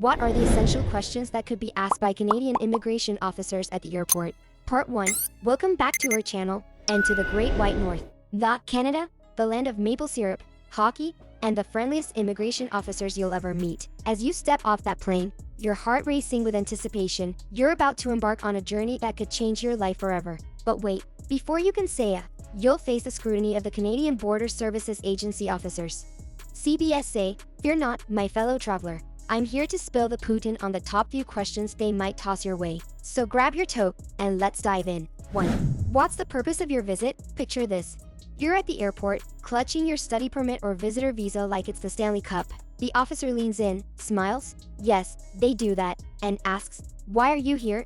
What are the essential questions that could be asked by Canadian immigration officers at the airport? Part 1. Welcome back to our channel, and to the Great White North. Canada, the land of maple syrup, hockey, and the friendliest immigration officers you'll ever meet. As you step off that plane, your heart racing with anticipation, you're about to embark on a journey that could change your life forever. But wait, before you can say you'll face the scrutiny of the Canadian Border Services Agency officers. CBSA, fear not, my fellow traveler. I'm here to spill the Putin on the top few questions they might toss your way. So grab your tote, and let's dive in. 1. What's the purpose of your visit? Picture this. You're at the airport, clutching your study permit or visitor visa like it's the Stanley Cup. The officer leans in, smiles, yes, they do that, and asks, why are you here?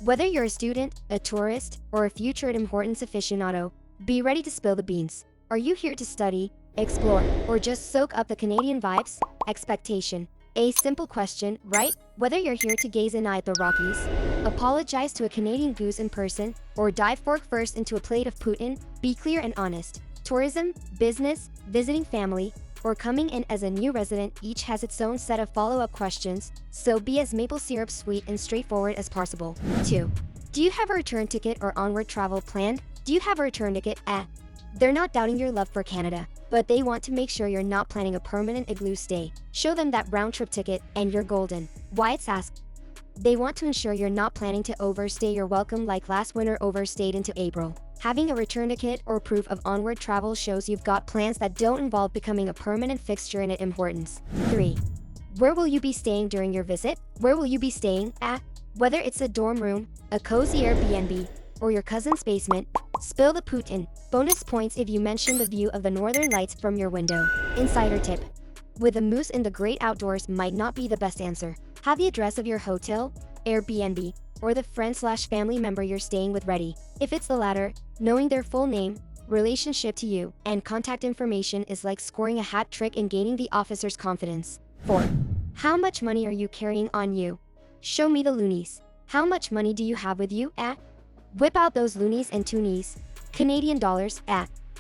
Whether you're a student, a tourist, or a future importance aficionado, be ready to spill the beans. Are you here to study, explore, or just soak up the Canadian vibes? Expectation. A simple question, right? Whether you're here to gaze an eye at the Rockies, apologize to a Canadian goose in person, or dive fork first into a plate of Putin, be clear and honest. Tourism, business, visiting family, or coming in as a new resident each has its own set of follow-up questions, so be as maple syrup sweet and straightforward as possible. 2. Do you have a return ticket or onward travel planned? Do you have a return ticket? They're not doubting your love for Canada, but they want to make sure you're not planning a permanent igloo stay. Show them that round-trip ticket and you're golden. Why it's asked? They want to ensure you're not planning to overstay your welcome like last winter overstayed into April. Having a return ticket or proof of onward travel shows you've got plans that don't involve becoming a permanent fixture in importance. 3. Where will you be staying during your visit? Where will you be staying? Whether it's a dorm room, a cozy Airbnb, or your cousin's basement, spill the Putin. Bonus points if you mention the view of the northern lights from your window. Insider tip. With a moose in the great outdoors might not be the best answer. Have the address of your hotel, Airbnb, or the friend/family member you're staying with ready. If it's the latter, knowing their full name, relationship to you, and contact information is like scoring a hat trick in gaining the officer's confidence. 4. How much money are you carrying on you? Show me the loonies. How much money do you have with you? Whip out those loonies and toonies. Canadian dollars.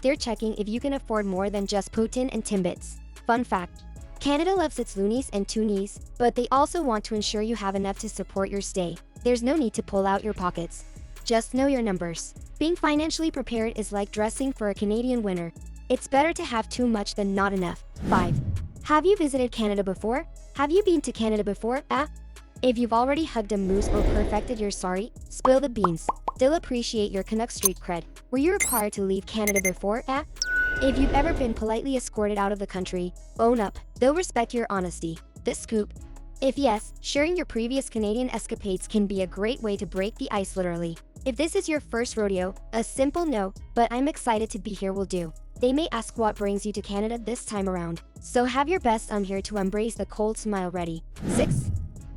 They're checking if you can afford more than just Putin and Timbits. Fun fact. Canada loves its loonies and toonies, but they also want to ensure you have enough to support your stay. There's no need to pull out your pockets. Just know your numbers. Being financially prepared is like dressing for a Canadian winter. It's better to have too much than not enough. 5. Have you visited Canada before? Have you been to Canada before? If you've already hugged a moose or perfected your sorry, spill the beans. They'll appreciate your Canuck street cred. Were you required to leave Canada before? If you've ever been politely escorted out of the country, own up. They'll respect your honesty. The scoop. If yes, sharing your previous Canadian escapades can be a great way to break the ice literally. If this is your first rodeo, a simple no, but I'm excited to be here will do. They may ask what brings you to Canada this time around, so have your best I'm here to embrace the cold smile ready. 6.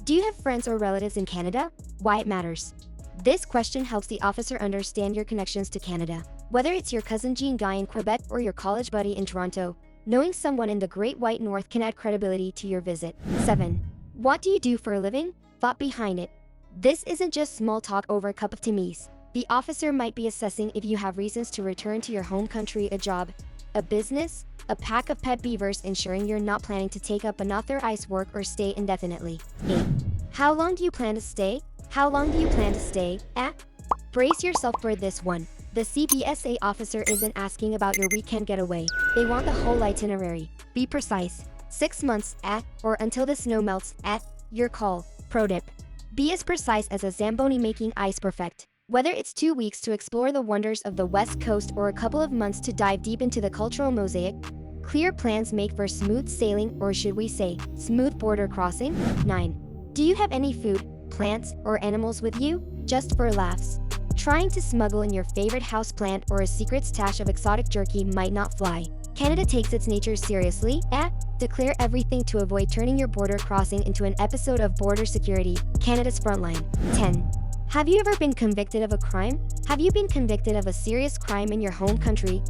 Do you have friends or relatives in Canada? Why it matters. This question helps the officer understand your connections to Canada. Whether it's your cousin Jean Guy in Quebec or your college buddy in Toronto, knowing someone in the Great White North can add credibility to your visit. 7. What do you do for a living? Thought behind it. This isn't just small talk over a cup of timmies. The officer might be assessing if you have reasons to return to your home country, a job, a business, a pack of pet beavers, ensuring you're not planning to take up unauthorized work or stay indefinitely. 8. How long do you plan to stay? How long do you plan to stay? Brace yourself for this one. The CBSA officer isn't asking about your weekend getaway. They want the whole itinerary. Be precise. 6 months, or until the snow melts, your call. Pro tip. Be as precise as a Zamboni making ice perfect. Whether it's 2 weeks to explore the wonders of the West Coast or a couple of months to dive deep into the cultural mosaic, clear plans make for smooth sailing, or should we say, smooth border crossing. 9. Do you have any food, plants, or animals with you? Just for laughs. Trying to smuggle in your favorite houseplant or a secret stash of exotic jerky might not fly. Canada takes its nature seriously. Declare everything to avoid turning your border crossing into an episode of Border Security, Canada's Frontline. 10. Have you ever been convicted of a crime? Have you been convicted of a serious crime in your home country?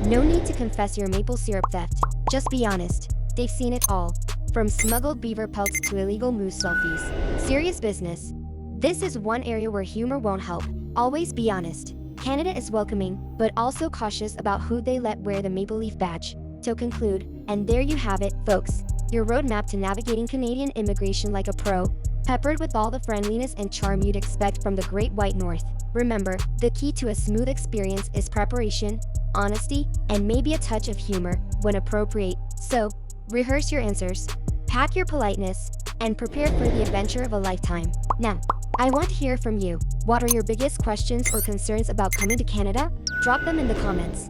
No need to confess your maple syrup theft. Just be honest. They've seen it all. From smuggled beaver pelts to illegal moose selfies. Serious business. This is one area where humor won't help. Always be honest. Canada is welcoming, but also cautious about who they let wear the maple leaf badge. To conclude, and there you have it, folks. your roadmap to navigating Canadian immigration like a pro, peppered with all the friendliness and charm you'd expect from the Great White North. Remember, the key to a smooth experience is preparation, honesty, and maybe a touch of humor when appropriate. So, rehearse your answers, pack your politeness, and prepare for the adventure of a lifetime. Now, I want to hear from you. What are your biggest questions or concerns about coming to Canada? Drop them in the comments.